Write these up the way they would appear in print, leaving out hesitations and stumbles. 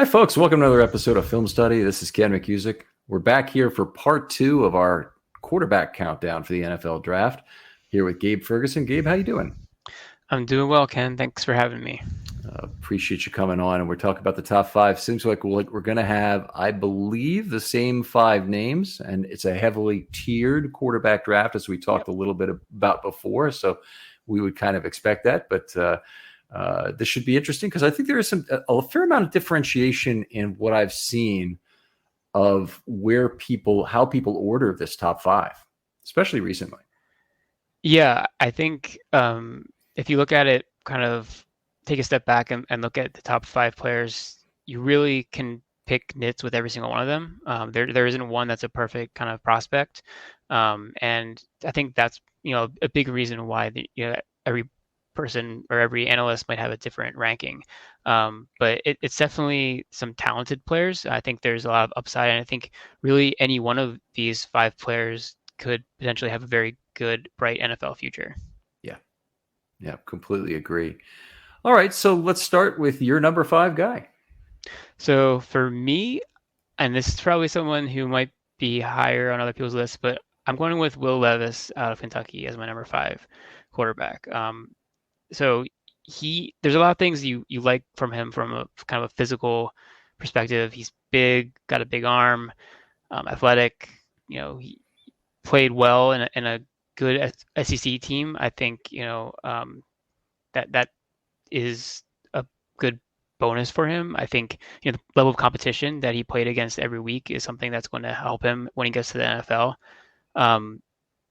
Hi, folks. Welcome to another episode of Film Study. This is Ken McCusick. We're back here for part two of our quarterback countdown for the NFL draft. Here with Gabe Ferguson. Gabe, how you doing? I'm doing well, Ken. Thanks for having me. Appreciate you coming on. And we're talking about the top five. Seems like we're going to have, I believe, the same five names. And it's a heavily tiered quarterback draft, as we talked a little bit about before. So we would kind of expect that. But this should be interesting because I think there is a fair amount of differentiation in what I've seen of how people order this top five, especially recently. Yeah, I think if you look at it, kind of take a step back and look at the top five players, you really can pick nits with every single one of them. There isn't one that's a perfect kind of prospect, and I think that's a big reason why every person or every analyst might have a different ranking. But it's definitely some talented players. I think there's a lot of upside, and I think really any one of these five players could potentially have a very good, bright NFL future. Yeah, completely agree. All right, so let's start with your number five guy. So for me, and this is probably someone who might be higher on other people's lists, but I'm going with Will Levis out of Kentucky as my number five quarterback. So there's a lot of things you like from him from a kind of a physical perspective. He's big, got a big arm, athletic. He played well in a good SEC team. I think that is a good bonus for him. I think the level of competition that he played against every week is something that's going to help him when he gets to the NFL.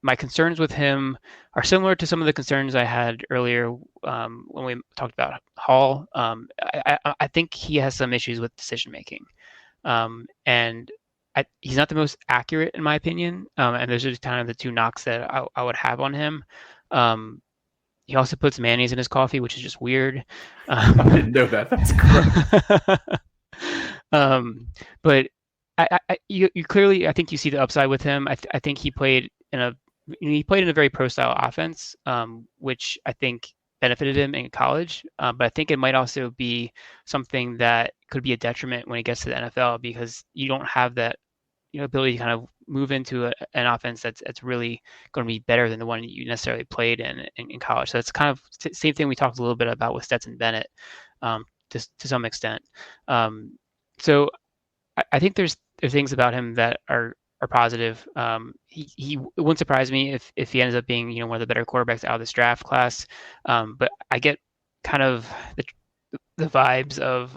My concerns with him are similar to some of the concerns I had earlier when we talked about Hall. I think he has some issues with decision making, and he's not the most accurate in my opinion. And those are just kind of the two knocks that I would have on him. He also puts mayonnaise in his coffee, which is just weird. I didn't know that. That's gross. But you clearly, I think you see the upside with him. I think he played in a very pro-style offense, which I think benefited him in college. But I think it might also be something that could be a detriment when he gets to the NFL because you don't have that ability to kind of move into an offense that's really going to be better than the one you necessarily played in college. So it's kind of same thing we talked a little bit about with Stetson Bennett, to some extent. So I think there's things about him that are positive. He it wouldn't surprise me if he ends up being one of the better quarterbacks out of this draft class. But I get kind of the vibes of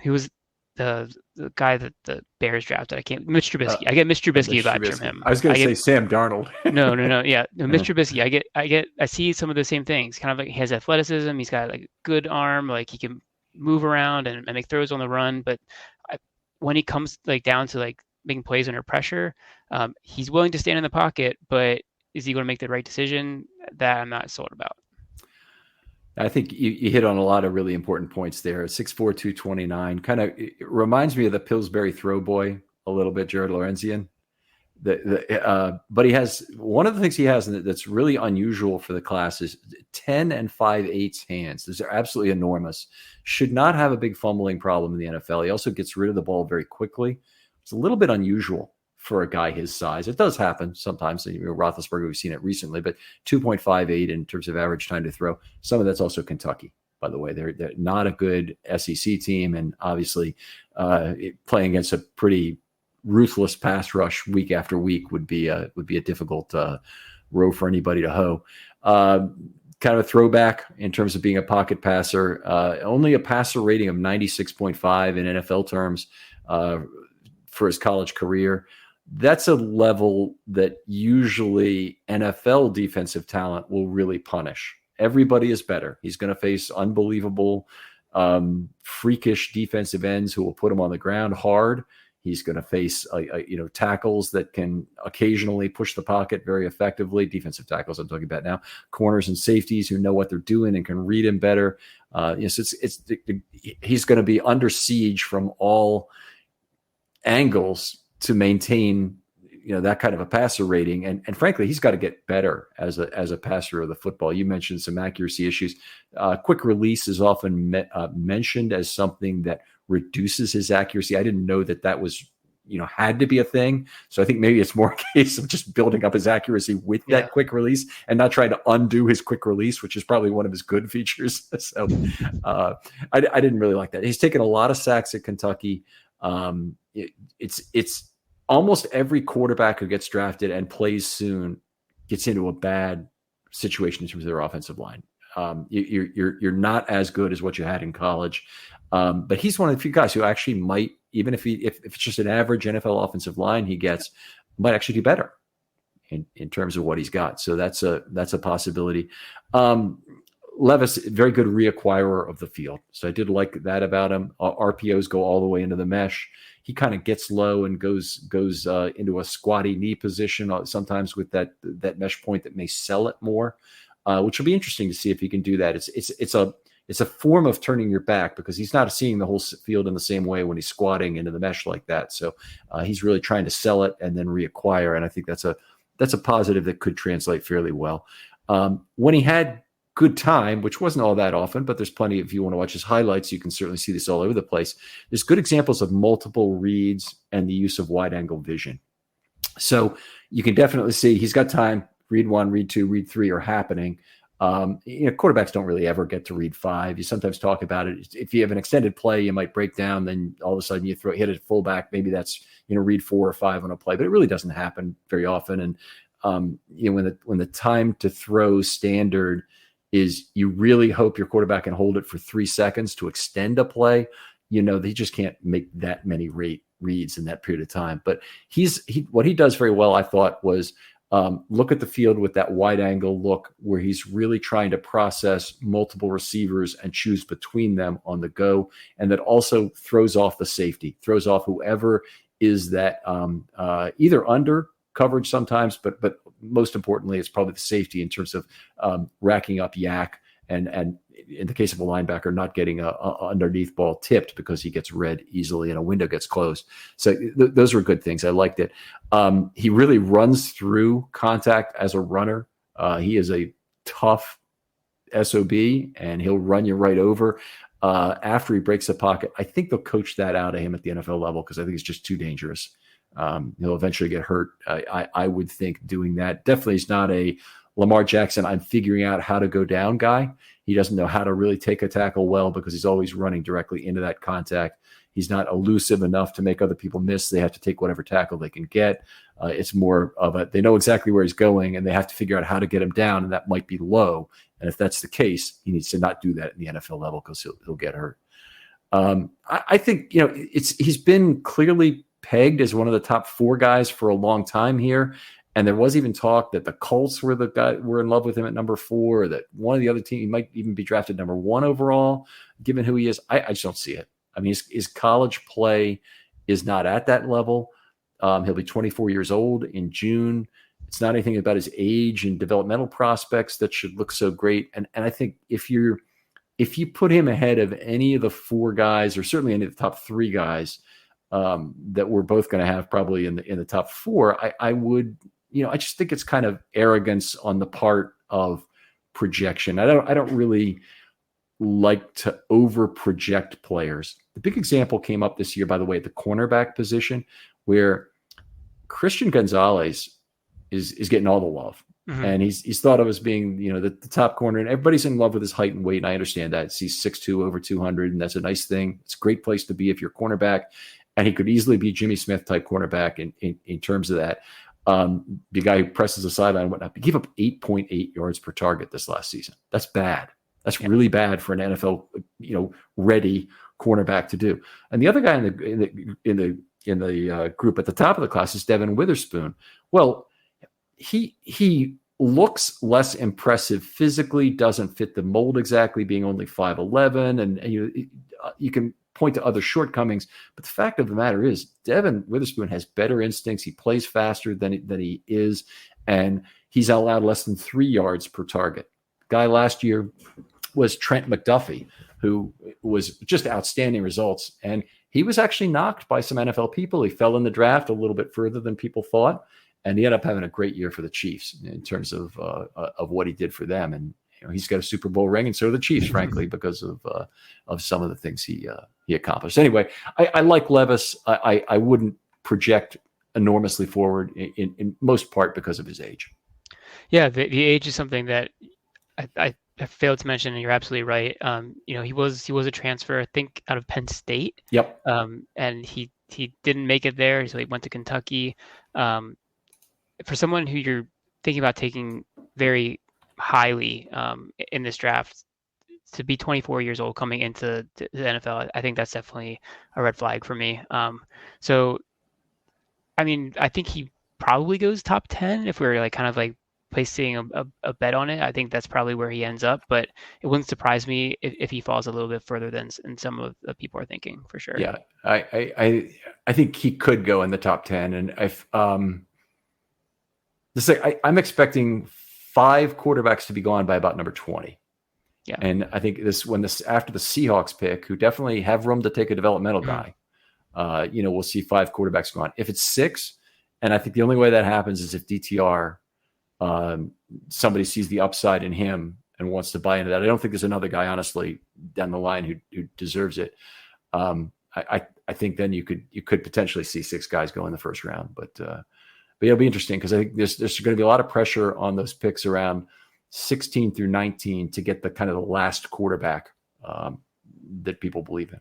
he was the guy that the Bears drafted. Mitch Trubisky. I get Mitch Trubisky vibes from him. I was going to say Sam Darnold. No. Yeah, Mitch Trubisky. I see some of the same things. Kind of like he has athleticism. He's got like a good arm. Like he can move around and make throws on the run. But when he comes like down to like making plays under pressure, he's willing to stand in the pocket. But is he going to make the right decision? That I'm not sold about. I think you hit on a lot of really important points there. 6'4", 229, kind of reminds me of the Pillsbury throw boy a little bit, Jared Lorenzian. But he has one of the things he has that's really unusual for the class is 10 and 5/8 hands. Those are absolutely enormous. Should not have a big fumbling problem in the NFL. He also gets rid of the ball very quickly. It's a little bit unusual for a guy his size. It does happen sometimes. Roethlisberger, we've seen it recently, but 2.58 in terms of average time to throw. Some of that's also Kentucky, by the way. They're not a good SEC team, and obviously playing against a pretty ruthless pass rush week after week would be a difficult row for anybody to hoe. Kind of a throwback in terms of being a pocket passer. Only a passer rating of 96.5 in NFL terms for his college career. That's a level that usually NFL defensive talent will really punish. Everybody is better. He's going to face unbelievable, freakish defensive ends who will put him on the ground hard. He's going to face tackles that can occasionally push the pocket very effectively. Defensive tackles I'm talking about now. Corners and safeties who know what they're doing and can read him better. He's going to be under siege from all angles to maintain that kind of a passer rating. And frankly, he's got to get better as a passer of the football. You mentioned some accuracy issues. Quick release is often mentioned as something that reduces his accuracy. I didn't know that was, had to be a thing. So I think maybe it's more a case of just building up his accuracy with that quick release and not trying to undo his quick release, which is probably one of his good features. So I didn't really like that. He's taken a lot of sacks at Kentucky. It's almost every quarterback who gets drafted and plays soon gets into a bad situation in terms of their offensive line. You're not as good as what you had in college. But he's one of the few guys who actually might, even if it's just an average NFL offensive line he gets, might actually do better in terms of what he's got. So that's a possibility. Levis, very good reacquirer of the field. So I did like that about him. RPOs go all the way into the mesh. He kind of gets low and goes into a squatty knee position sometimes with that mesh point that may sell it more, which will be interesting to see if he can do that. It's a form of turning your back because he's not seeing the whole field in the same way when he's squatting into the mesh like that. So he's really trying to sell it and then reacquire. And I think that's a positive that could translate fairly well. When he had good time, which wasn't all that often, but there's plenty. If you want to watch his highlights, you can certainly see this all over the place. There's good examples of multiple reads and the use of wide angle vision. So you can definitely see he's got time. Read 1, read 2, read 3 are happening. Quarterbacks don't really ever get to read 5. You sometimes talk about it. If you have an extended play, you might break down. Then all of a sudden you hit a fullback. Maybe that's, read 4 or 5 on a play, but it really doesn't happen very often. And, when the time to throw standard is you really hope your quarterback can hold it for 3 seconds to extend a play, they just can't make that many reads in that period of time. But what he does very well, I thought, was look at the field with that wide angle look where he's really trying to process multiple receivers and choose between them on the go. And that also throws off the safety, throws off whoever is that either under coverage sometimes, but most importantly, it's probably the safety in terms of racking up yak and in the case of a linebacker, not getting a underneath ball tipped because he gets read easily and a window gets closed. So those were good things. I liked it. He really runs through contact as a runner. He is a tough SOB and he'll run you right over after he breaks the pocket. I think they'll coach that out of him at the NFL level because I think it's just too dangerous. He'll eventually get hurt. I would think doing that. Definitely is not a Lamar Jackson, I'm figuring out how to go down guy. He doesn't know how to really take a tackle well because he's always running directly into that contact. He's not elusive enough to make other people miss. They have to take whatever tackle they can get. It's more of they know exactly where he's going and they have to figure out how to get him down. And that might be low. And if that's the case, he needs to not do that in the NFL level because he'll get hurt. I think, he's been clearly pegged as one of the top 4 guys for a long time here. And there was even talk that the Colts were in love with him at number 4, that one of the other teams, he might even be drafted number 1 overall, given who he is. I just don't see it. I mean, his college play is not at that level. He'll be 24 years old in June. It's not anything about his age and developmental prospects that should look so great. And I think if you put him ahead of any of the 4 guys, or certainly any of the top 3 guys that we're both going to have probably in the top 4, I would, I just think it's kind of arrogance on the part of projection. I don't really like to over project players. The big example came up this year, by the way, at the cornerback position, where Christian Gonzalez is getting all the love. Mm-hmm. And he's thought of as being, the top corner, and everybody's in love with his height and weight. And I understand that. He's 6'2", over 200, and that's a nice thing. It's a great place to be if you're a cornerback. And he could easily be Jimmy Smith type cornerback in terms of that. The guy who presses the sideline and whatnot. He gave up 8.8 yards per target this last season. That's bad. That's really bad for an NFL, ready cornerback to do. And the other guy in the group at the top of the class is Devin Witherspoon. Well, he looks less impressive physically, doesn't fit the mold exactly, being only 5'11", and you can point to other shortcomings. But the fact of the matter is, Devin Witherspoon has better instincts. He plays faster than he is, and he's allowed less than 3 yards per target. Guy last year was Trent McDuffie, who was just outstanding results, and he was actually knocked by some NFL people. He fell in the draft a little bit further than people thought, and he ended up having a great year for the Chiefs in terms of what he did for them. And he's got a Super Bowl ring, and so do the Chiefs, frankly, because of some of the things he accomplished. Anyway, I like Levis. I wouldn't project enormously forward in most part because of his age. Yeah, the age is something that I failed to mention, and you're absolutely right. He was a transfer, I think, out of Penn State. Yep. And he didn't make it there, so he went to Kentucky. For someone who you're thinking about taking very highly in this draft, to be 24 years old coming into the NFL, I think that's definitely a red flag for me. So, I mean, I think he probably goes top 10 if we're kind of placing a bet on it. I think that's probably where he ends up, but it wouldn't surprise me if he falls a little bit further than some of the people are thinking, for sure. Yeah, I think he could go in the top 10, and I'm expecting 5 quarterbacks to be gone by about number 20. Yeah. And I think after the Seahawks pick, who definitely have room to take a developmental guy, we'll see 5 quarterbacks gone. If it's 6, and I think the only way that happens is if DTR, somebody sees the upside in him and wants to buy into that. I don't think there's another guy, honestly, down the line who deserves it. I think then you could potentially see 6 guys go in the first round, but it'll be interesting because I think there's going to be a lot of pressure on those picks around 16 through 19 to get the kind of the last quarterback that people believe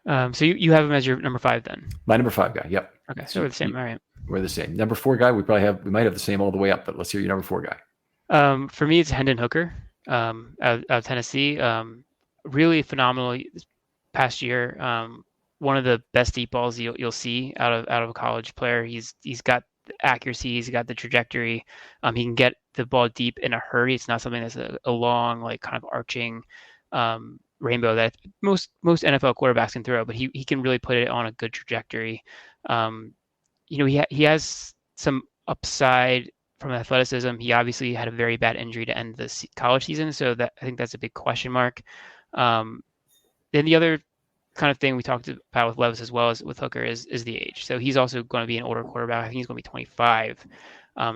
in. So you have him as your number 5 then? My number 5 guy. Yep. Okay, so we're the same. All right. We're the same. Number 4 guy, we might have the same all the way up, but let's hear your number 4 guy. For me, it's Hendon Hooker out of Tennessee. Really phenomenal this past year. One of the best deep balls you'll see out of a college player. He's got the accuracy, he's got the trajectory. He can get the ball deep in a hurry. It's not something that's a long, kind of arching rainbow that most NFL quarterbacks can throw, but he can really put it on a good trajectory. He has some upside from athleticism. He obviously had a very bad injury to end the college season, so I think that's a big question mark. Then the other kind of thing we talked about with Levis as well as with Hooker is the age. So he's also going to be an older quarterback. I think he's going to be 25.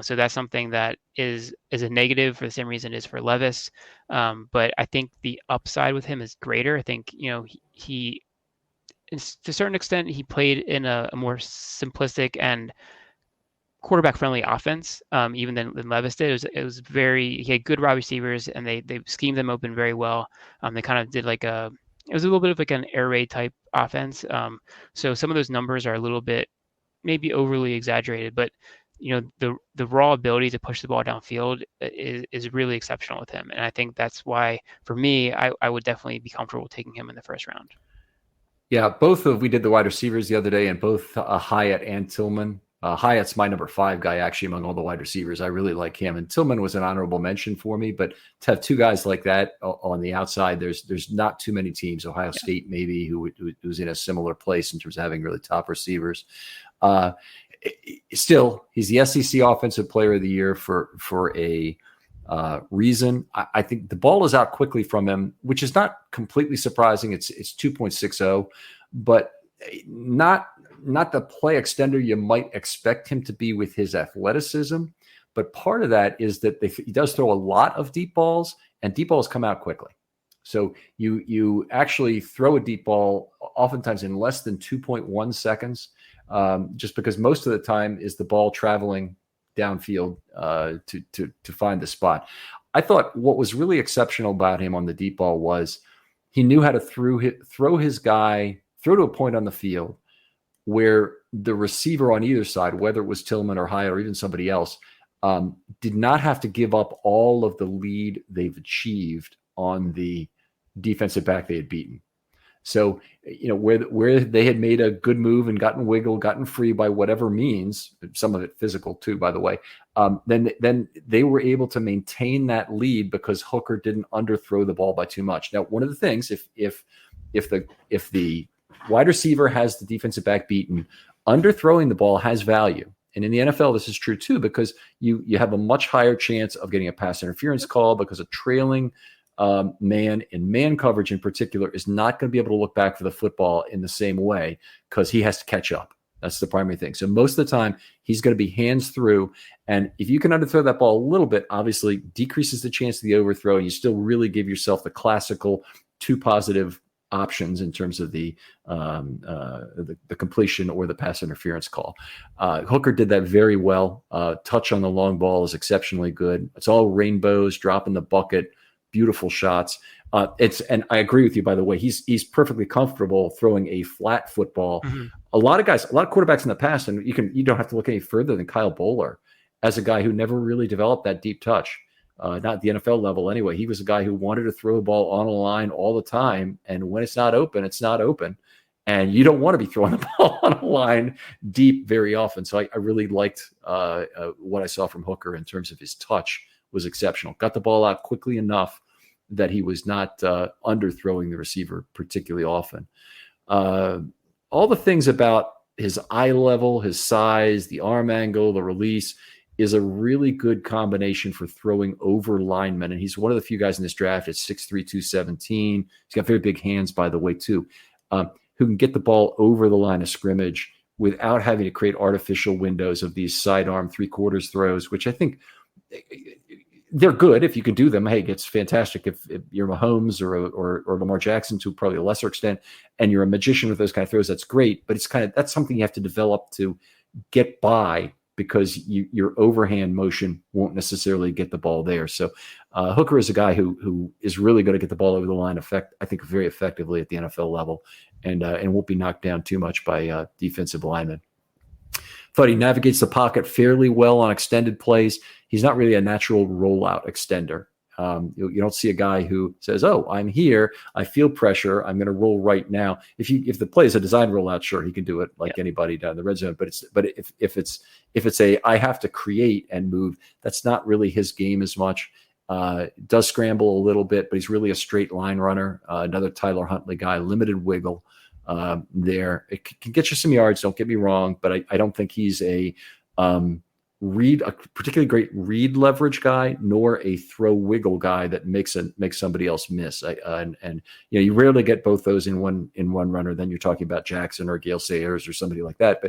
So that's something that is a negative for the same reason it is for Levis. But I think the upside with him is greater. I think, he to a certain extent, he played in a more simplistic and quarterback-friendly offense, even than Levis did. It was he had good wide receivers, and they schemed them open very well. They kind of did it was a little bit of an air raid type offense. So some of those numbers are a little bit maybe overly exaggerated, but the raw ability to push the ball downfield is really exceptional with him. And I think that's why, for me, I would definitely be comfortable taking him in the first round. Yeah, we did the wide receivers the other day, and both Hyatt and Tillman. Hyatt's my number 5 guy, actually, among all the wide receivers. I really like him. And Tillman was an honorable mention for me. But to have 2 guys like that on the outside, there's not too many teams. Ohio State, maybe, who's in a similar place in terms of having really top receivers. Still, he's the SEC Offensive Player of the Year for a reason. I think the ball is out quickly from him, which is not completely surprising. It's 2.60, but not the play extender you might expect him to be with his athleticism. But part of that is that he does throw a lot of deep balls, and deep balls come out quickly. So you actually throw a deep ball oftentimes in less than 2.1 seconds, just because most of the time is the ball traveling downfield to find the spot. I thought what was really exceptional about him on the deep ball was he knew how to throw to a point on the field where the receiver on either side, whether it was Tillman or Hyatt or even somebody else, did not have to give up all of the lead they've achieved on the defensive back they had beaten. So, where they had made a good move and gotten free by whatever means, some of it physical too, by the way, then they were able to maintain that lead because Hooker didn't underthrow the ball by too much. Now, one of the things, if the wide receiver has the defensive back beaten, underthrowing the ball has value. And in the NFL, this is true too, because you have a much higher chance of getting a pass interference call because a trailing man, and man coverage in particular, is not going to be able to look back for the football in the same way because he has to catch up. That's the primary thing. So most of the time, he's going to be hands through. And if you can underthrow that ball a little bit, obviously decreases the chance of the overthrow. And you still really give yourself the classical two positive options in terms of the completion or the pass interference call. Hooker did that very well. Touch on the long ball is exceptionally good. It's all rainbows, drop in the bucket, beautiful shots. And I agree with you, by the way, he's perfectly comfortable throwing a flat football. Mhm. A lot of quarterbacks in the past, and you don't have to look any further than Kyle Bowler as a guy who never really developed that deep touch. Not at the NFL level anyway. He was a guy who wanted to throw the ball on a line all the time. And when it's not open, it's not open. And you don't want to be throwing the ball on a line deep very often. So I really liked what I saw from Hooker in terms of his touch was exceptional. Got the ball out quickly enough that he was not underthrowing the receiver particularly often. All the things about his eye level, his size, the arm angle, the release is a really good combination for throwing over linemen. And he's one of the few guys in this draft at 6'3", 217. He's got very big hands, by the way, too, who can get the ball over the line of scrimmage without having to create artificial windows of these sidearm three-quarters throws, which I think they're good if you can do them. Hey, it's fantastic if you're Mahomes or Lamar Jackson to probably a lesser extent, and you're a magician with those kind of throws. That's great, but that's something you have to develop to get by because your overhand motion won't necessarily get the ball there. So Hooker is a guy who is really going to get the ball over the line. I think very effectively at the NFL level, and won't be knocked down too much by defensive linemen. Thought he navigates the pocket fairly well on extended plays. He's not really a natural rollout extender. You don't see a guy who says, "Oh, I'm here. I feel pressure. I'm going to roll right now." If the play is a design rollout, sure, he can do it like anybody down the red zone. But if it's a I have to create and move, that's not really his game as much. Does scramble a little bit, but he's really a straight line runner. Another Tyler Huntley guy, limited wiggle there. It can get you some yards. Don't get me wrong, but I don't think he's a particularly great read leverage guy, nor a throw wiggle guy that makes somebody else miss. And you rarely get both those in one runner. Then you're talking about Jackson or Gale Sayers or somebody like that.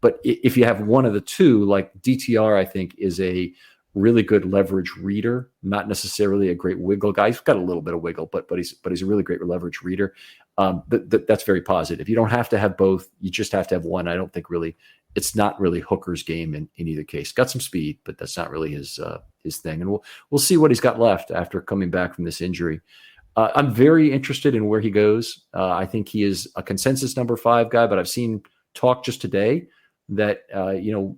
But if you have one of the two, like DTR, I think is a really good leverage reader, not necessarily a great wiggle guy. He's got a little bit of wiggle, but he's a really great leverage reader. That's very positive. You don't have to have both. You just have to have one. I don't think really. It's not really Hooker's game in either case. Got some speed, but that's not really his thing. And we'll see what he's got left after coming back from this injury. I'm very interested in where he goes. I think he is a consensus number 5 guy, but I've seen talk just today that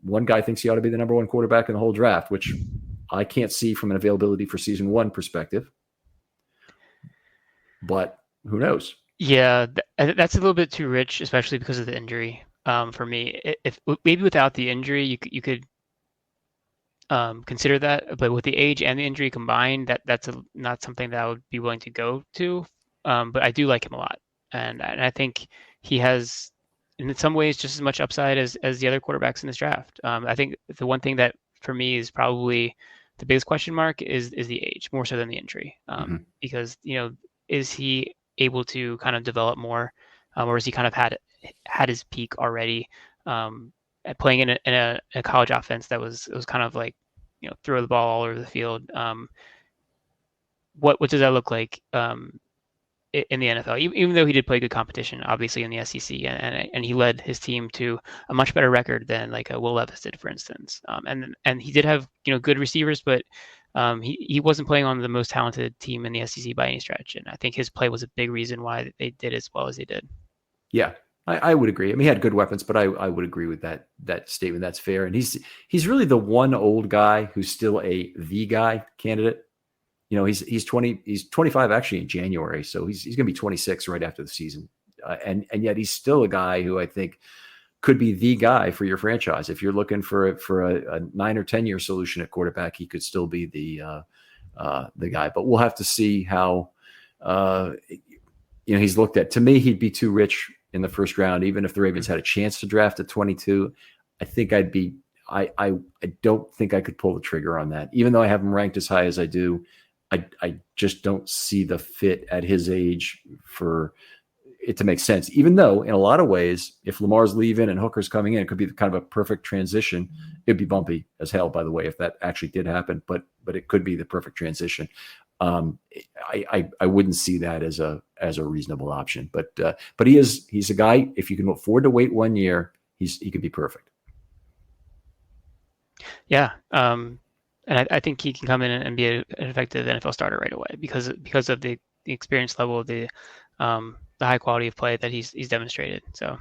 one guy thinks he ought to be the number 1 quarterback in the whole draft, which I can't see from an availability for season 1 perspective. But who knows? Yeah, that's a little bit too rich, especially because of the injury. For me, if maybe without the injury, you could consider that, but with the age and the injury combined, that's not something that I would be willing to go to. But I do like him a lot, and I think he has, in some ways, just as much upside as the other quarterbacks in this draft. I think the one thing that for me is probably the biggest question mark is the age, more so than the injury, because is he able to kind of develop more, or is he kind of had his peak already, playing in a college offense that was kind of like throw the ball all over the field. What does that look like in the NFL? Even though he did play good competition, obviously in the SEC, and he led his team to a much better record than like a Will Levis did, for instance. And he did have good receivers, but he wasn't playing on the most talented team in the SEC by any stretch. And I think his play was a big reason why they did as well as they did. Yeah, I would agree. I mean, he had good weapons, but I would agree with that statement. That's fair. And he's really the one old guy who's still the guy candidate. He's 25 actually in January, so he's going to be 26 right after the season, and yet he's still a guy who I think could be the guy for your franchise. If you're looking for a 9 or 10 year solution at quarterback, he could still be the guy. But we'll have to see how he's looked at. To me, he'd be too rich in the first round, even if the Ravens had a chance to draft at 22. I think I don't think I could pull the trigger on that, even though I have him ranked as high as I do. I just don't see the fit at his age for it to make sense. Even though, in a lot of ways, if Lamar's leaving and Hooker's coming in, it could be kind of a perfect transition. It'd be bumpy as hell, by the way, if that actually did happen. But it could be the perfect transition. Um, I wouldn't see that as a reasonable option. But he's a guy. If you can afford to wait 1 year, he could be perfect. Yeah. And I think he can come in and be an effective NFL starter right away because of the experience level, the high quality of play that he's demonstrated. So, all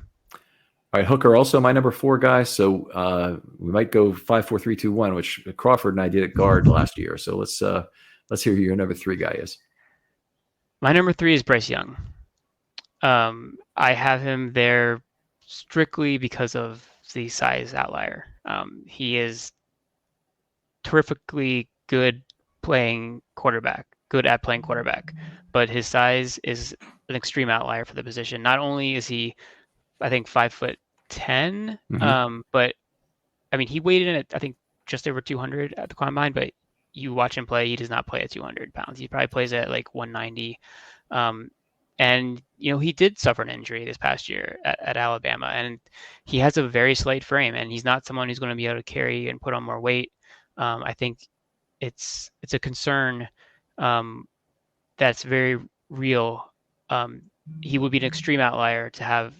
right, Hooker also my number 4 guy. So we might go 5-4-3-2-1, which Crawford and I did at guard last year. So let's hear who your number 3 guy is. my number 3 is Bryce Young. I have him there strictly because of the size outlier. He is terrifically good good at playing quarterback, but his size is an extreme outlier for the position. Not only is he, I think, 5'10", but I mean, he weighed in at, I think, just over 200 at the combine, but you watch him play, he does not play at 200 pounds. He probably plays at like 190. And, he did suffer an injury this past year at Alabama, and he has a very slight frame, and he's not someone who's going to be able to carry and put on more weight. I think it's a concern that's very real. He would be an extreme outlier to have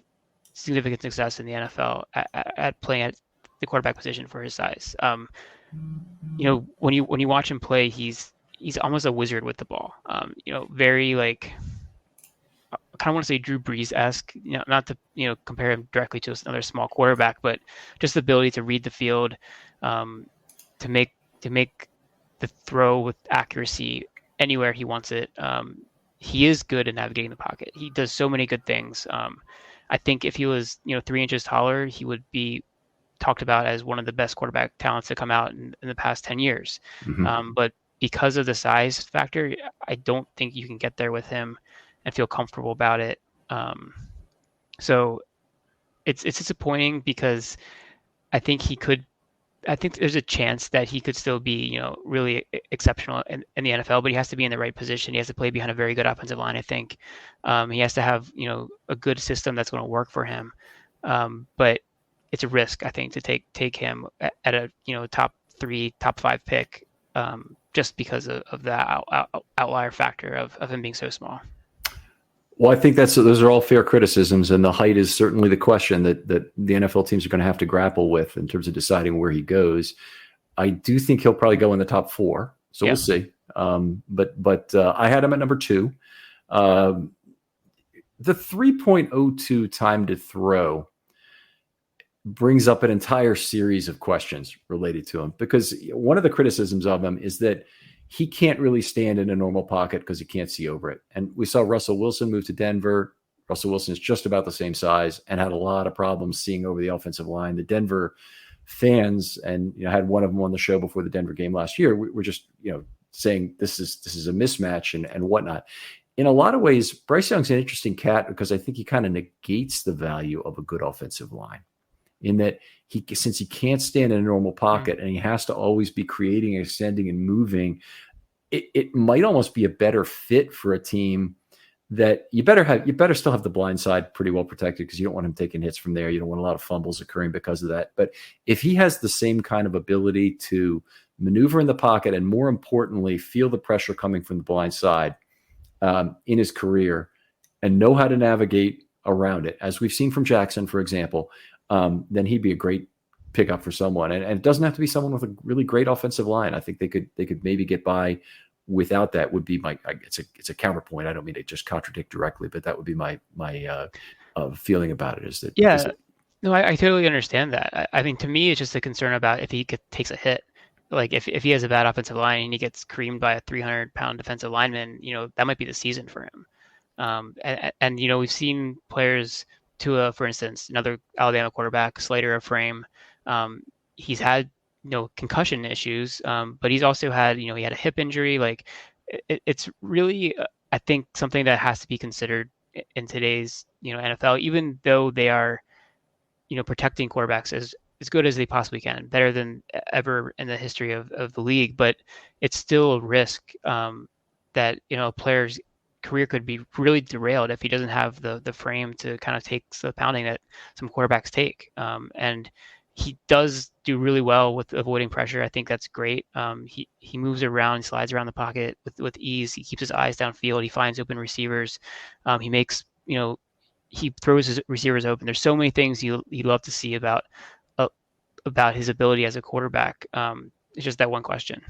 significant success in the NFL at playing at the quarterback position for his size. When you watch him play, he's almost a wizard with the ball. Very like, I kind of want to say Drew Brees-esque. Not to compare him directly to another small quarterback, but just the ability to read the field, to make the throw with accuracy anywhere he wants it. He is good at navigating the pocket. He does so many good things. I think if he was 3 inches taller, he would be talked about as one of the best quarterback talents to come out in the past 10 years. But because of the size factor, I don't think you can get there with him and feel comfortable about it. So it's disappointing because I think there's a chance that he could still be, really exceptional in the NFL, but he has to be in the right position. He has to play behind a very good offensive line, I think. He has to have, a good system that's going to work for him. But it's a risk, I think, to take him at a, top 3, top 5 pick, just because of that outlier factor of him being so small. Well, I think those are all fair criticisms, and the height is certainly the question that the NFL teams are going to have to grapple with in terms of deciding where he goes. I do think he'll probably go in the top 4, so We'll see. But I had him at number 2. The 3.02 time to throw brings up an entire series of questions related to him, because one of the criticisms of him is that he can't really stand in a normal pocket because he can't see over it. And we saw Russell Wilson move to Denver. Russell Wilson is just about the same size and had a lot of problems seeing over the offensive line. The Denver fans, and had one of them on the show before the Denver game last year, we're just saying this is a mismatch and whatnot. In a lot of ways, Bryce Young's an interesting cat because I think he kind of negates the value of a good offensive line, in that since he can't stand in a normal pocket and he has to always be creating, extending, and moving, it might almost be a better fit for a team that you better still have the blind side pretty well protected, because you don't want him taking hits from there. You don't want a lot of fumbles occurring because of that. But if he has the same kind of ability to maneuver in the pocket and, more importantly, feel the pressure coming from the blind side in his career and know how to navigate around it, as we've seen from Jackson, for example, then he'd be a great pickup for someone. And it doesn't have to be someone with a really great offensive line. I think they could maybe get by without that. Would be it's a counterpoint. I don't mean to just contradict directly, but that would be my feeling about it, is that. No, I totally understand that. I mean, to me, it's just a concern about if he takes a hit. Like if he has a bad offensive line and he gets creamed by a 300-pound defensive lineman, that might be the season for him. And we've seen players, Tua, for instance, another Alabama quarterback, slighter of frame. He's had concussion issues, but he's also had he had a hip injury. Like it's really, I think, something that has to be considered in today's NFL, even though they are protecting quarterbacks as good as they possibly can, better than ever in the history of the league. But it's still a risk that a player's career could be really derailed if he doesn't have the frame to kind of take the pounding that some quarterbacks take. And he does do really well with avoiding pressure. I think that's great. He moves around, he slides around the pocket with ease. He keeps his eyes downfield. He finds open receivers. He makes he throws his receivers open. There's so many things you love to see about his ability as a quarterback. It's just that one question.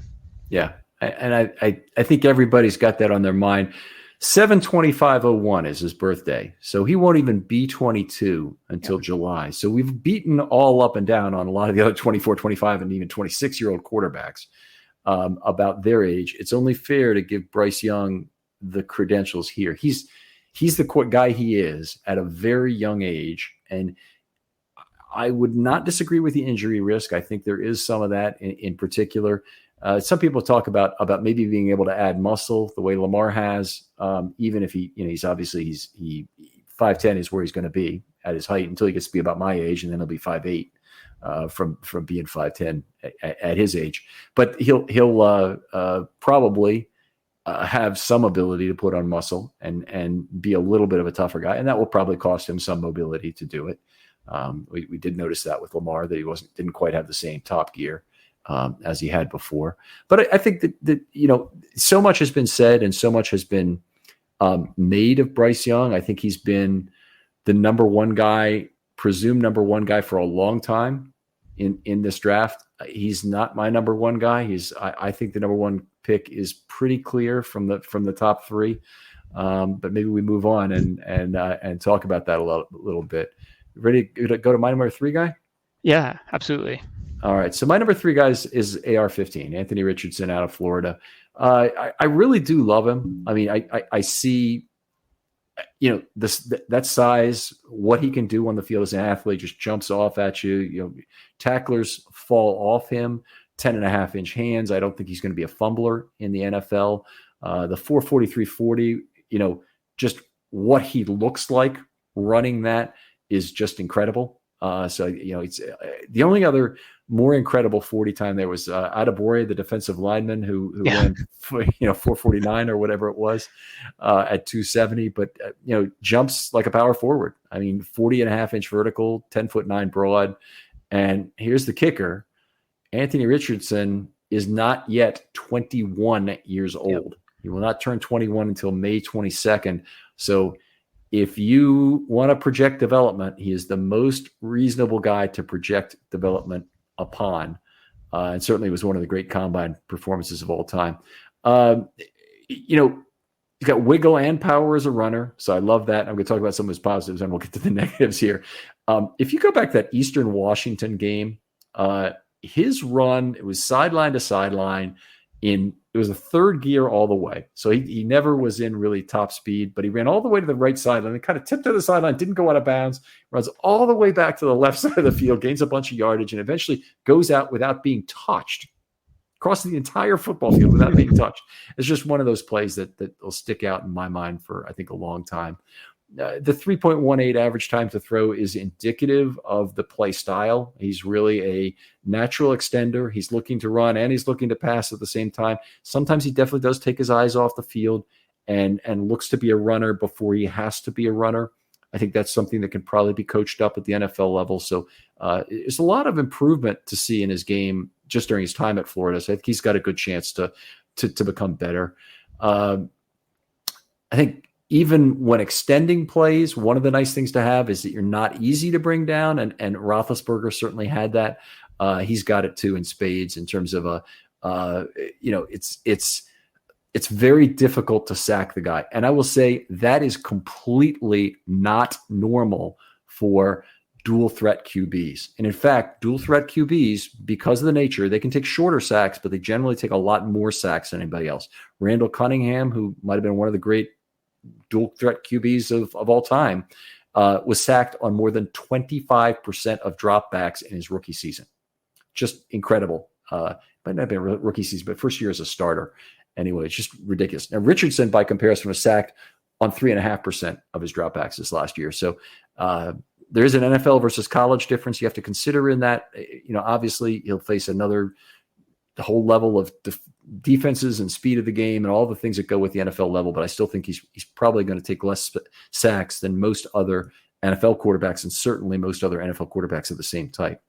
Yeah, and I think everybody's got that on their mind. 7/25/01 is his birthday, so he won't even be 22 until July. So we've beaten all up and down on a lot of the other 24, 25, and even 26-year-old quarterbacks about their age. It's only fair to give Bryce Young the credentials here. He's the guy he is at a very young age, and I would not disagree with the injury risk. I think there is some of that in particular. Some people talk about maybe being able to add muscle the way Lamar has, even if he's 5'10" is where he's going to be at his height until he gets to be about my age, and then he'll be 5'8" from being 5'10" at his age. But he'll probably have some ability to put on muscle and be a little bit of a tougher guy, and that will probably cost him some mobility to do it. We did notice that with Lamar, that he didn't quite have the same top gear as he had before. But I think that so much has been said and so much has been made of Bryce Young. I think he's been the presumed number one guy for a long time in this draft. He's not my number one guy. I think the number one pick is pretty clear from the top three. But maybe we move on and talk about that a little bit. Ready to go to my number three guy? Yeah, absolutely. All right. So my number three guy is AR-15, Anthony Richardson out of Florida. I really do love him. I mean, I see, that size, what he can do on the field as an athlete, just jumps off at you. Tacklers fall off him, 10.5-inch hands. I don't think he's going to be a fumbler in the NFL. The 4.43 40, just what he looks like running that is just incredible. It's the only other more incredible 40 time there was Adebawore, the defensive lineman who ran 4.49 or whatever it was at 270, but jumps like a power forward. I mean, 40.5-inch vertical, 10'9" broad. And here's the kicker: Anthony Richardson is not yet 21 years old. Yep. He will not turn 21 until May 22nd. So if you want to project development, he is the most reasonable guy to project development upon. And certainly was one of the great combine performances of all time. He's got wiggle and power as a runner. So I love that. I'm going to talk about some of his positives and we'll get to the negatives here. If you go back to that Eastern Washington game, his run, it was sideline to sideline it was a third gear all the way. So he never was in really top speed, but he ran all the way to the right sideline and kind of tipped to the sideline, didn't go out of bounds, runs all the way back to the left side of the field, gains a bunch of yardage, and eventually goes out without being touched, across the entire football field without being touched. It's just one of those plays that will stick out in my mind for, I think, a long time. The 3.18 average time to throw is indicative of the play style. He's really a natural extender. He's looking to run and he's looking to pass at the same time. Sometimes he definitely does take his eyes off the field and looks to be a runner before he has to be a runner. I think that's something that can probably be coached up at the NFL level. So there's a lot of improvement to see in his game just during his time at Florida. So I think he's got a good chance to become better. I think even when extending plays, one of the nice things to have is that you're not easy to bring down. And Roethlisberger certainly had that. He's got it too in spades in terms of it's very difficult to sack the guy. And I will say that is completely not normal for dual threat QBs. And in fact, dual threat QBs, because of the nature, they can take shorter sacks, but they generally take a lot more sacks than anybody else. Randall Cunningham, who might have been one of the great dual threat QBs of all time, was sacked on more than 25% of dropbacks in his rookie season. Just incredible. Might not have been rookie season, but first year as a starter. Anyway, it's just ridiculous. Now, Richardson, by comparison, was sacked on 3.5% of his dropbacks this last year. So there is an NFL versus college difference you have to consider in that. Obviously, he'll face another whole level of defenses and speed of the game and all the things that go with the NFL level, but I still think he's probably going to take less sacks than most other NFL quarterbacks, and certainly most other NFL quarterbacks of the same type.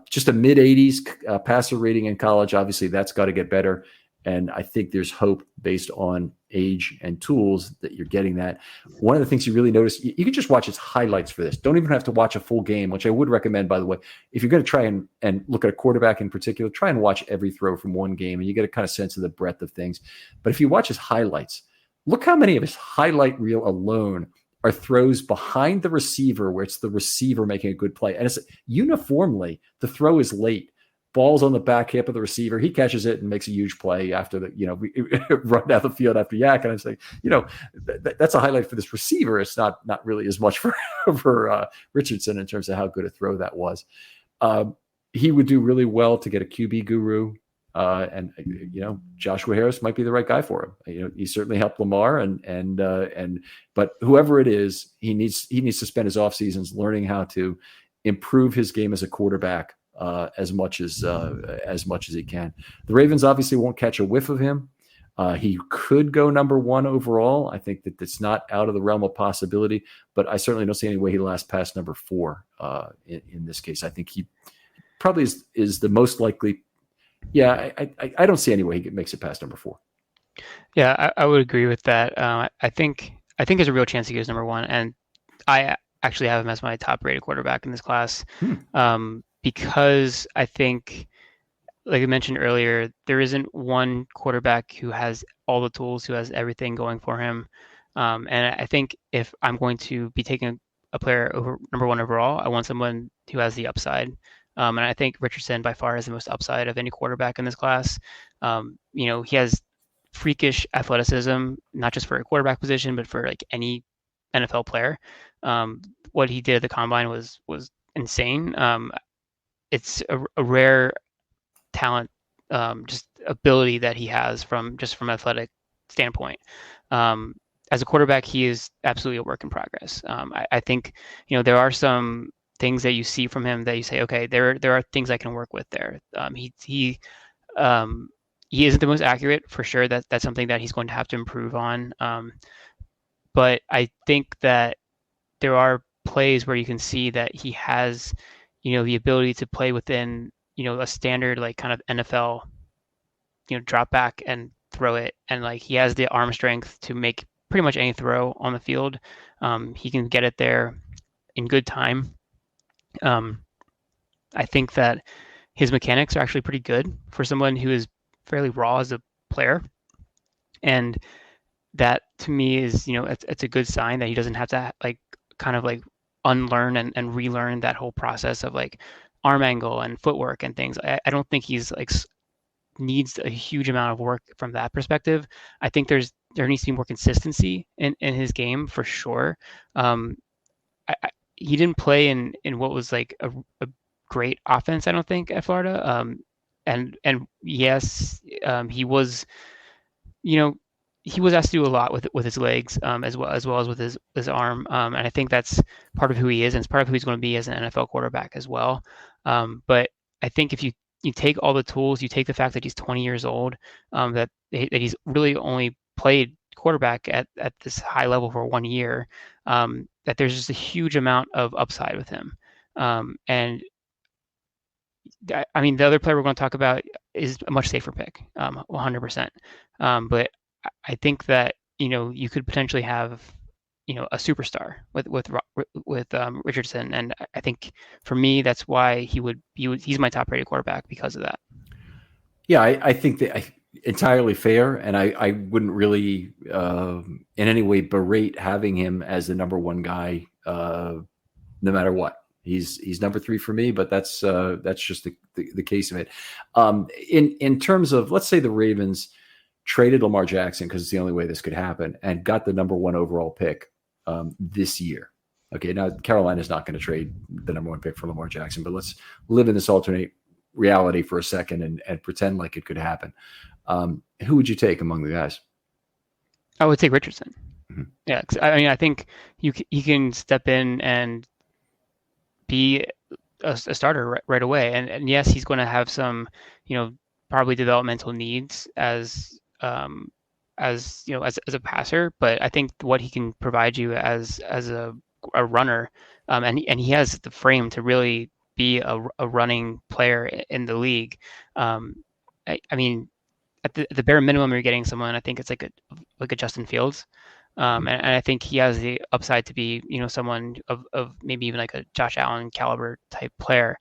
Just a mid-80s passer rating in college. Obviously, that's got to get better. And I think there's hope based on age and tools that you're getting that. One of the things you really notice, you can just watch his highlights for this. Don't even have to watch a full game, which I would recommend, by the way. If you're going to try and look at a quarterback in particular, try and watch every throw from one game, and you get a kind of sense of the breadth of things. But if you watch his highlights, look how many of his highlight reel alone are throws behind the receiver where it's the receiver making a good play. And it's uniformly, the throw is late. Ball's on the back hip of the receiver. He catches it and makes a huge play after the, run down the field after yak. And I say, that's a highlight for this receiver. It's not really as much for Richardson in terms of how good a throw that was. He would do really well to get a QB guru. And Joshua Harris might be the right guy for him. He certainly helped Lamar but whoever it is, he needs to spend his off seasons learning how to improve his game as a quarterback as much as he can. The Ravens obviously won't catch a whiff of him. He could go number 1 overall. I think that it's not out of the realm of possibility, but I certainly don't see any way he lasts past number 4 in this case. I think he probably is the most likely. Yeah, I don't see any way he makes it past number 4. Yeah, I would agree with that. I think there's a real chance he goes number 1, and I actually have him as my top-rated quarterback in this class. Because I think, like I mentioned earlier, there isn't one quarterback who has all the tools, who has everything going for him. And I think if I'm going to be taking a player over number 1 overall, I want someone who has the upside. And I think Richardson by far has the most upside of any quarterback in this class. He has freakish athleticism, not just for a quarterback position, but for like any NFL player. What he did at the combine was insane. It's a rare talent, just ability that he has from athletic standpoint. As a quarterback, he is absolutely a work in progress. I think there are some things that you see from him that you say, okay, there are things I can work with there. He isn't the most accurate for sure. That's something that he's going to have to improve on. But I think that there are plays where you can see that he has the ability to play within, a standard like kind of NFL, drop back and throw it. And like he has the arm strength to make pretty much any throw on the field. He can get it there in good time. I think that his mechanics are actually pretty good for someone who is fairly raw as a player. And that to me is, it's a good sign that he doesn't have to kind of unlearn and relearn that whole process of like arm angle and footwork and things. I don't think he's needs a huge amount of work from that perspective. I think there needs to be more consistency in his game for sure. He didn't play in what was like a great offense, I don't think, at Florida. And yes, he was, he was asked to do a lot with his legs, as well as with his arm. And I think that's part of who he is, and it's part of who he's going to be as an NFL quarterback as well. But I think if you take all the tools, you take the fact that he's 20 years old, that he's really only played quarterback at this high level for 1 year, that there's just a huge amount of upside with him. And I mean, the other player we're going to talk about is a much safer pick, 100%. But I think that you could potentially have a superstar with Richardson, and I think for me that's why he's my top rated quarterback because of that. Yeah, I think that entirely fair, and I wouldn't really in any way berate having him as the number 1 guy, no matter what. He's number 3 for me, but that's just the case of it. In terms of, let's say the Ravens traded Lamar Jackson because it's the only way this could happen, and got the number 1 overall pick this year. Okay, now Carolina's not going to trade the number 1 pick for Lamar Jackson, but let's live in this alternate reality for a second and pretend like it could happen. Who would you take among the guys? I would take Richardson. Mm-hmm. Yeah, I mean, I think he can step in and be a starter right away. And yes, he's going to have some, probably developmental needs as as a passer, but I think what he can provide you as a runner, and he has the frame to really be a running player in the league. Um, I mean, at the bare minimum, you're getting someone. I think it's like a Justin Fields, and I think he has the upside to be someone of maybe even like a Josh Allen caliber type player,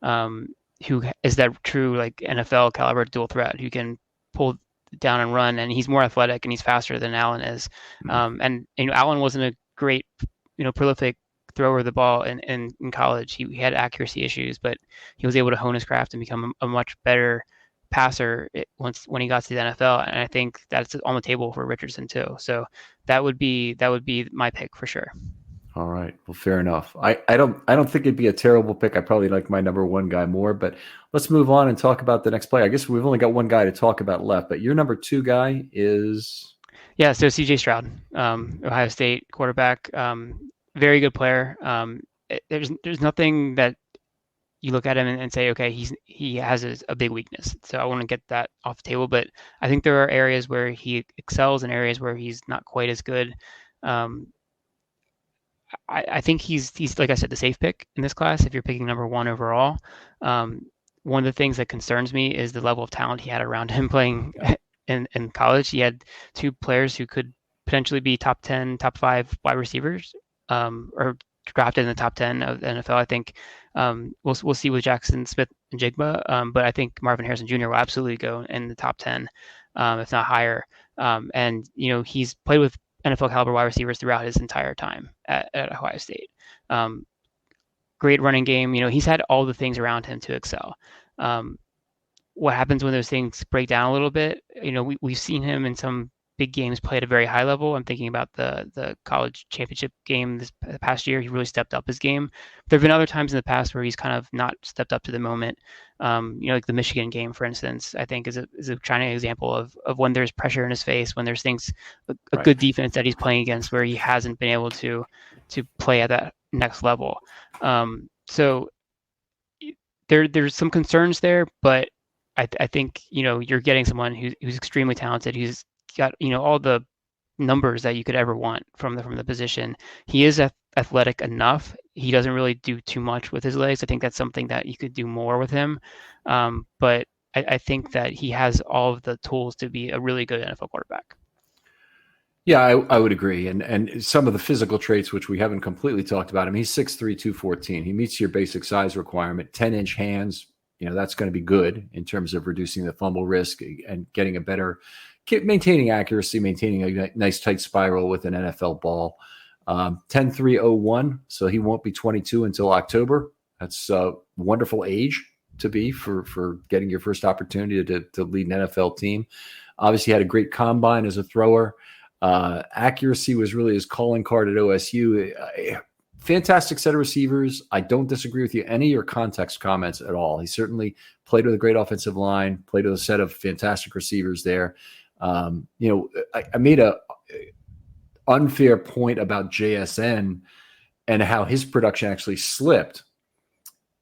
um, who is that true like NFL caliber dual threat who can pull down and run, and he's more athletic and he's faster than Allen is. And Allen wasn't a great prolific thrower of the ball in college. He had accuracy issues, but he was able to hone his craft and become a much better passer when he got to the NFL, and I think that's on the table for Richardson too. So that would be my pick for sure. All right. Well, fair enough. I don't think it'd be a terrible pick. I probably like my number one guy more, but let's move on and talk about the next player. I guess we've only got one guy to talk about left, but your number two guy is so CJ Stroud, Ohio State quarterback, very good player. There's nothing that you look at him and say, okay, he has a big weakness. So I want to get that off the table. But I think there are areas where he excels and areas where he's not quite as good. I think he's like I said, the safe pick in this class if you're picking number one overall. One of the things that concerns me is the level of talent he had around him playing in college. He had two players who could potentially be top 10, top 5 wide receivers, or drafted in the top 10 of the NFL. I think we'll see with Jackson Smith and Jigba, but I think Marvin Harrison Jr. will absolutely go in the top 10, if not higher. And he's played with NFL caliber wide receivers throughout his entire time at Ohio State. Great running game. He's had all the things around him to excel. What happens when those things break down a little bit? We've seen him in some big games play at a very high level. I'm thinking about the college championship game this past year. He really stepped up his game. There have been other times in the past where he's kind of not stepped up to the moment. Like the Michigan game, for instance, I think is a shining example of when there's pressure in his face, when there's things, a right. good defense that he's playing against where he hasn't been able to play at that next level. So there's some concerns there, but I think you're getting someone who's extremely talented, who's got all the numbers that you could ever want from the position. He is athletic enough. He doesn't really do too much with his legs. I think that's something that you could do more with him. But I think that he has all of the tools to be a really good NFL quarterback. Yeah, I would agree. And some of the physical traits, which we haven't completely talked about him, he's 6'3", 214. He meets your basic size requirement, 10-inch hands. That's going to be good in terms of reducing the fumble risk and getting a better, maintaining accuracy, maintaining a nice tight spiral with an NFL ball. 10-3-0-1, so he won't be 22 until October. That's a wonderful age to be for getting your first opportunity to lead an NFL team. Obviously had a great combine as a thrower. Accuracy was really his calling card at OSU. Fantastic set of receivers. I don't disagree with you any of your context comments at all. He certainly played with a great offensive line, played with a set of fantastic receivers there. I made a unfair point about JSN and how his production actually slipped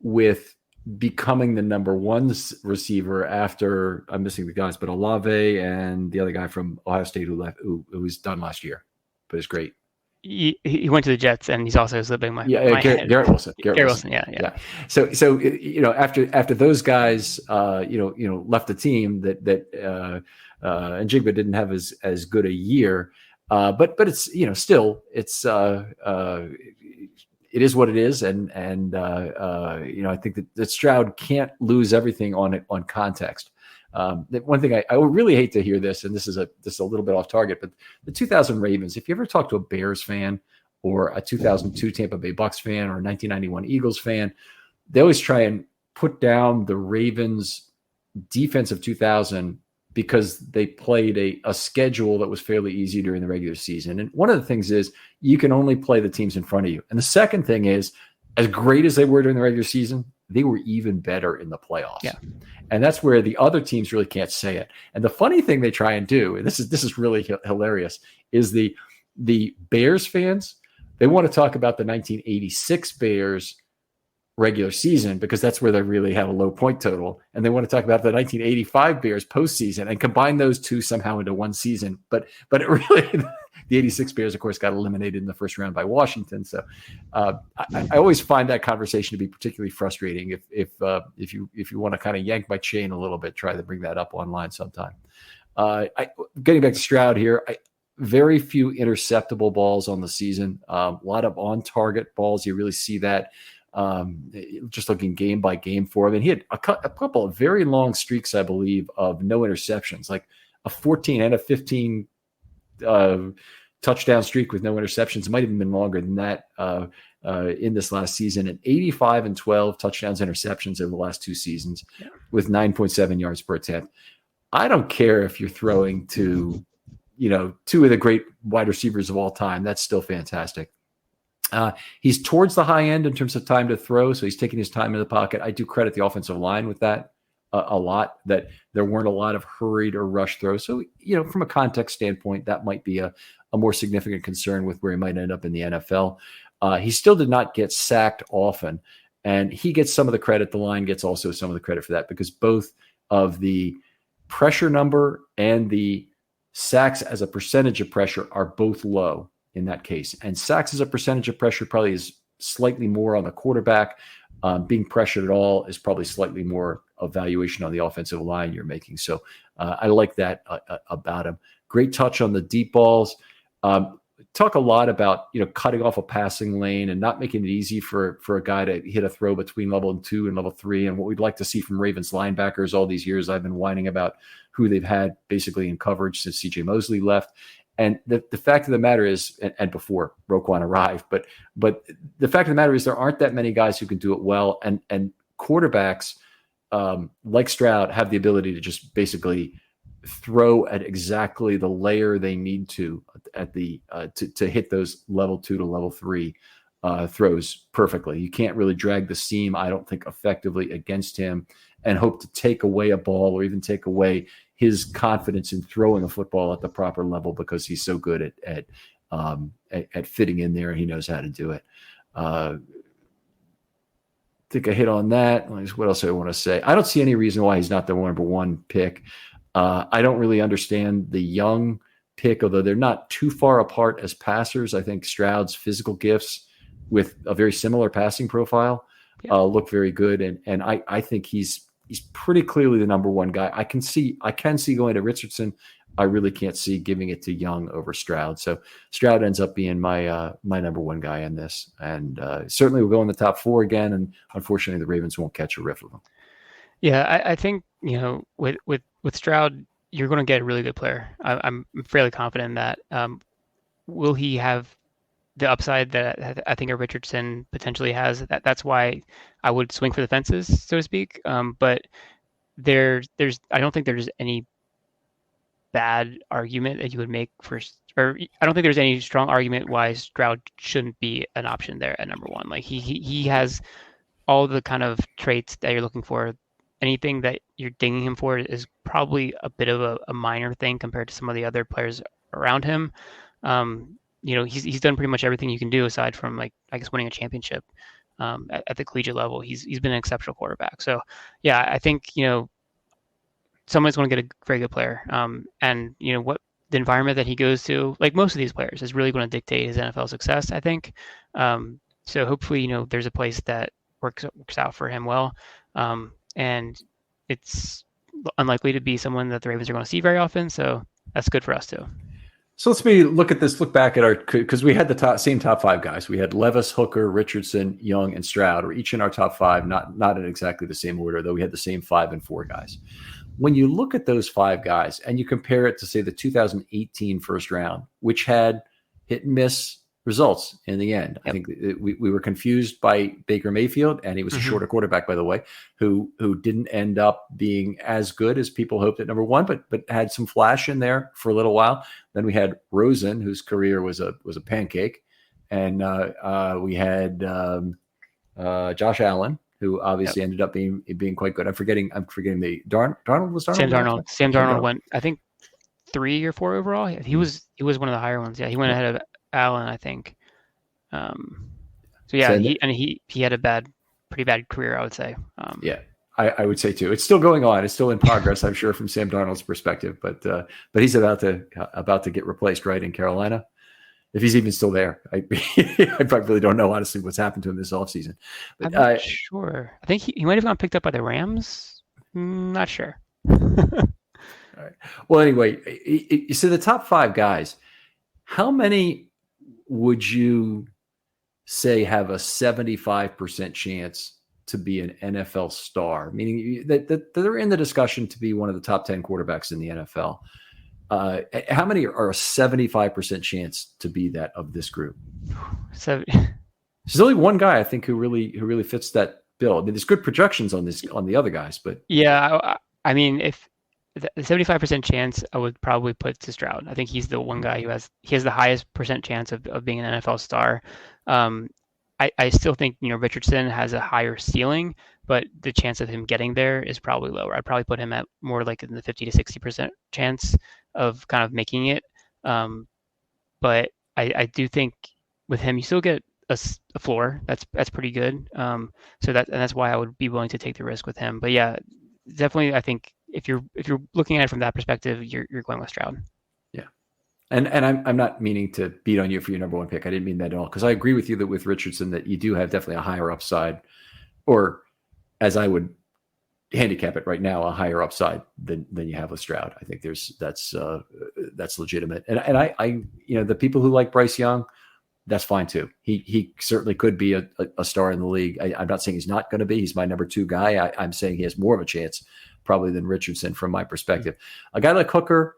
with becoming the number one receiver after, I'm missing the guys, but Olave and the other guy from Ohio State who was done last year, but it's great. He went to the Jets, and he's also slipping my Garrett Wilson. Garrett Wilson, yeah. So after those guys, left the team that and Jigba didn't have as good a year, but it's still it's it is what it is, and I think that Stroud can't lose everything on context. One thing I would really hate to hear this, and this is a little bit off target, but the 2000 Ravens, if you ever talk to a Bears fan or a 2002 Tampa Bay Bucks fan or a 1991 Eagles fan, they always try and put down the Ravens defense of 2000 because they played a schedule that was fairly easy during the regular season. And one of the things is you can only play the teams in front of you. And the second thing is, as great as they were during the regular season, they were even better in the playoffs. Yeah. And that's where the other teams really can't say it. And the funny thing they try and do, and this is really hilarious, is the Bears fans, they want to talk about the 1986 Bears regular season because that's where they really have a low point total. And they want to talk about the 1985 Bears postseason and combine those two somehow into one season. But it really, the 86 Bears, of course, got eliminated in the first round by Washington. So I always find that conversation to be particularly frustrating. If you want to kind of yank my chain a little bit, try to bring that up online sometime. Getting back to Stroud here, very few interceptable balls on the season. A lot of on-target balls. You really see that just looking game by game for him. And he had a couple of very long streaks, I believe, of no interceptions, like a 14 and a 15 touchdown streak with no interceptions. It might have even been longer than that in this last season. And 85 and 12 touchdowns, interceptions over the last two seasons with 9.7 yards per attempt. I don't care if you're throwing to, two of the great wide receivers of all time. That's still fantastic. He's towards the high end in terms of time to throw, so he's taking his time in the pocket. I do credit the offensive line with that a lot, that there weren't a lot of hurried or rushed throws. So, from a context standpoint, that might be a more significant concern with where he might end up in the NFL. He still did not get sacked often, and he gets some of the credit. The line gets also some of the credit for that because both of the pressure number and the sacks as a percentage of pressure are both low in that case. And sacks as a percentage of pressure probably is slightly more on the quarterback. Being pressured at all is probably slightly more evaluation on the offensive line you're making. So I like that about him. Great touch on the deep balls. Talk a lot about, cutting off a passing lane and not making it easy for a guy to hit a throw between level 2 and level 3. And what we'd like to see from Ravens linebackers all these years, I've been whining about who they've had basically in coverage since CJ Mosley left. And the fact of the matter is, and before Roquan arrived, but the fact of the matter is there aren't that many guys who can do it well. And quarterbacks like Stroud have the ability to just basically throw at exactly the layer they need to at the to hit those level 2 to level 3 throws perfectly. You can't really drag the seam, I don't think, effectively against him and hope to take away a ball or even take away his confidence in throwing a football at the proper level because he's so good at fitting in there and he knows how to do it. I think I hit on that. What else do I want to say? I don't see any reason why he's not the number one pick. I don't really understand the Young pick, although they're not too far apart as passers. I think Stroud's physical gifts with a very similar passing profile look very good. And I think he's pretty clearly the number one guy. I can see going to Richardson. I really can't see giving it to Young over Stroud. So Stroud ends up being my number one guy in this. And certainly we'll go in the top 4 again. And unfortunately, the Ravens won't catch a riff of them. Yeah, I think, with Stroud, you're going to get a really good player. I'm fairly confident in that. Will he have the upside that I think a Richardson potentially has? That's why I would swing for the fences, so to speak. But I don't think there's any bad argument that you would make or I don't think there's any strong argument why Stroud shouldn't be an option there at number 1. Like he has all the kind of traits that you're looking for. Anything that you're dinging him for is probably a bit of a minor thing compared to some of the other players around him. He's done pretty much everything you can do aside from, like, I guess, winning a championship at the collegiate level. He's been an exceptional quarterback. So yeah, I think someone's going to get a very good player. And what the environment that he goes to, like most of these players, is really going to dictate his NFL success, I think. So hopefully there's a place that works out for him well. And it's unlikely to be someone that the Ravens are going to see very often. So that's good for us too. So let's look back at because we had the same top 5 guys. We had Levis, Hooker, Richardson, Young, and Stroud. We're each in our top 5, not in exactly the same order, though we had the same 5 and 4 guys. When you look at those 5 guys and you compare it to, say, the 2018 first round, which had hit and miss results in the end. Yep. I think we were confused by Baker Mayfield, and he was a shorter quarterback, by the way, who didn't end up being as good as people hoped at number 1, but had some flash in there for a little while. Then we had Rosen, whose career was a pancake, and we had Josh Allen, who obviously ended up being quite good. I'm forgetting the Darnold was Darnold. Sam Darnold went, I think, 3 or 4 overall. He was one of the higher ones. Yeah, he went ahead of Allen, I think. So yeah, he had a bad pretty bad career, I would say. Yeah, I would say too. It's still going on. It's still in progress, I'm sure, from Sam Darnold's perspective. But he's about to get replaced, right, in Carolina, if he's even still there. I really don't know, honestly, what's happened to him this offseason. I'm But not sure. I think he might have gotten picked up by the Rams. Not sure. all right. Well, anyway, so the top 5 guys, how many would you say have a 75% chance to be an NFL star, meaning that they're in the discussion to be one of the top 10 quarterbacks in the NFL? How many are a 75% chance to be that of this group? So There's only one guy I think who really fits that bill. I mean, there's good projections on the other guys, but yeah, I mean, if the 75% chance, I would probably put to Stroud. I think he's the one guy who has the highest percent chance of being an NFL star. I still think Richardson has a higher ceiling, but the chance of him getting there is probably lower. I'd probably put him at more like in the 50 to 60% chance of kind of making it. But I do think with him, you still get a floor that's pretty good. So that's why I would be willing to take the risk with him. But yeah, definitely, I think if you're looking at it from that perspective, you're going with Stroud. Yeah. And I'm not meaning to beat on you for your number 1 pick. I didn't mean that at all, because I agree with you that with Richardson that you do have definitely a higher upside, or as I would handicap it right now, a higher upside than you have with Stroud. I think that's legitimate. And I the people who like Bryce Young, that's fine too. He certainly could be a star in the league. I'm not saying he's not going to be. He's my number 2 guy. I'm saying he has more of a chance probably than Richardson from my perspective. A guy like Hooker,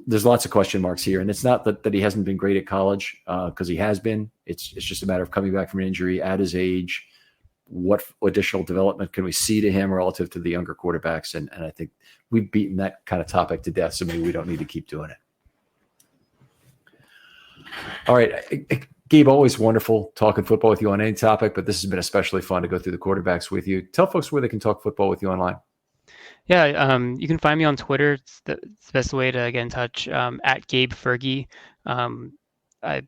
there's lots of question marks here, and it's not that he hasn't been great at college, because he has been. It's just a matter of coming back from an injury at his age. What additional development can we see to him relative to the younger quarterbacks? And I think we've beaten that kind of topic to death, so maybe we don't need to keep doing it. All right, Gabe, always wonderful talking football with you on any topic, but this has been especially fun to go through the quarterbacks with you. Tell folks where they can talk football with you online. Yeah, you can find me on Twitter. It's the best way to get in touch, at Gabe Fergie. I'm a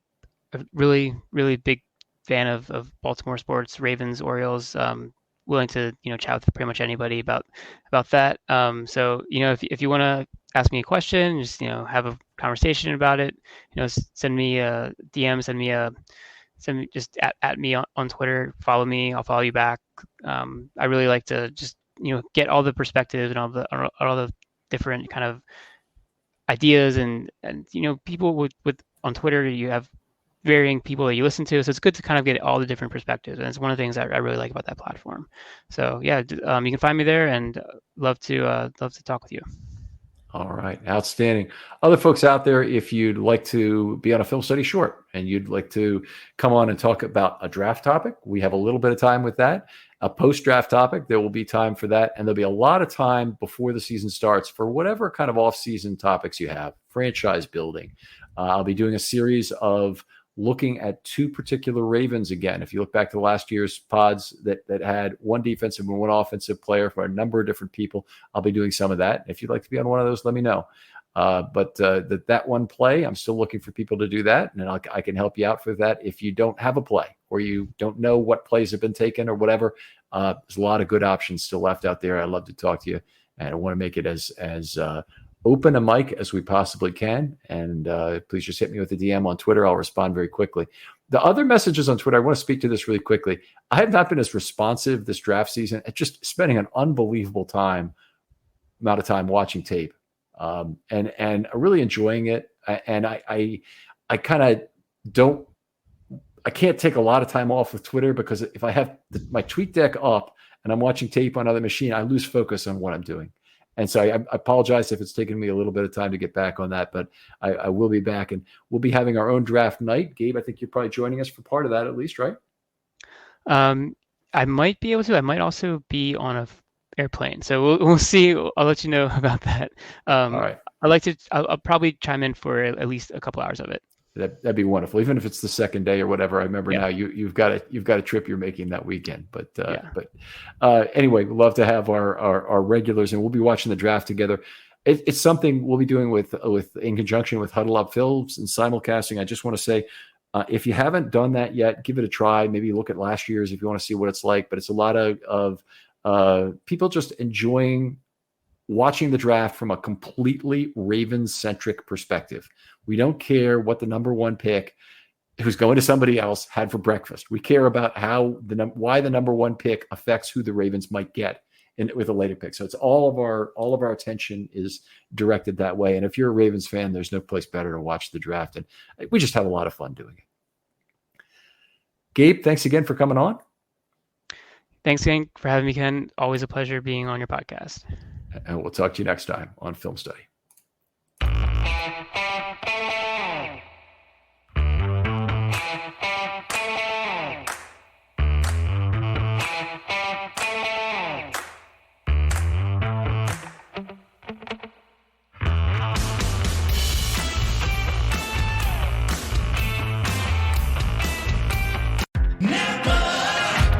really, really big fan of Baltimore sports, Ravens, Orioles. Willing to chat with pretty much anybody about that. So if you want to ask me a question, just have a conversation about it. Send me a DM, send me just at me on Twitter. Follow me, I'll follow you back. I really like to just get all the perspectives and all the different kind of ideas and people with on Twitter, you have varying people that you listen to, so it's good to kind of get all the different perspectives, and it's one of the things I really like about that platform. So yeah, you can find me there, and love to talk with you. All right, outstanding. Other folks out there, if you'd like to be on a film study short and you'd like to come on and talk about a draft topic, we have a little bit of time with that. A post-draft topic, there will be time for that, and there'll be a lot of time before the season starts for whatever kind of off-season topics you have. Franchise building. I'll be doing a series of looking at 2 particular Ravens again. If you look back to last year's pods that had one defensive and one offensive player for a number of different people, I'll be doing some of that. If you'd like to be on one of those, let me know. But that one play, I'm still looking for people to do that, and I can help you out with that. If you don't have a play or you don't know what plays have been taken or whatever, there's a lot of good options still left out there. I'd love to talk to you, and I want to make it as open a mic as we possibly can. And please just hit me with a DM on Twitter. I'll respond very quickly. The other messages on Twitter, I want to speak to this really quickly. I have not been as responsive this draft season at just spending an unbelievable amount of time watching tape, and really enjoying it. And I kind of don't, I can't take a lot of time off with Twitter, because if I have my tweet deck up and I'm watching tape on another machine, I lose focus on what I'm doing. And so I apologize if it's taken me a little bit of time to get back on that, but I will be back, and we'll be having our own draft night. Gabe, I think you're probably joining us for part of that at least, right? I might be able to. I might also be on a airplane, so we'll see. I'll let you know about that. All right. I'll probably chime in for at least a couple hours of it. That'd be wonderful, even if it's the second day or whatever. I remember now you've got a trip you're making that weekend. But anyway, we'd love to have our regulars, and we'll be watching the draft together. It's something we'll be doing with in conjunction with Huddle Up Films and simulcasting. I just want to say, If you haven't done that yet, give it a try. Maybe look at last year's if you want to see what it's like. But it's a lot of people just enjoying watching the draft from a completely Ravens-centric perspective. We don't care what the number one pick who's going to somebody else had for breakfast. We care about why the number one pick affects who the Ravens might get with a later pick. So it's all of our attention is directed that way. And if you're a Ravens fan, there's no place better to watch the draft. And we just have a lot of fun doing it. Gabe, thanks again for coming on. Thanks again for having me, Ken. Always a pleasure being on your podcast. And we'll talk to you next time on Film Study.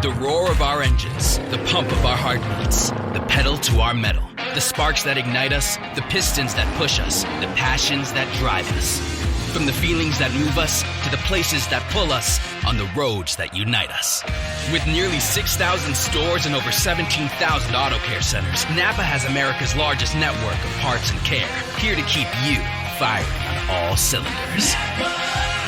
The roar of our engines, the pump of our heartbeats, the pedal to our metal, the sparks that ignite us, the pistons that push us, the passions that drive us. From the feelings that move us to the places that pull us on the roads that unite us. With nearly 6,000 stores and over 17,000 auto care centers, Napa has America's largest network of parts and care, here to keep you firing on all cylinders. Napa!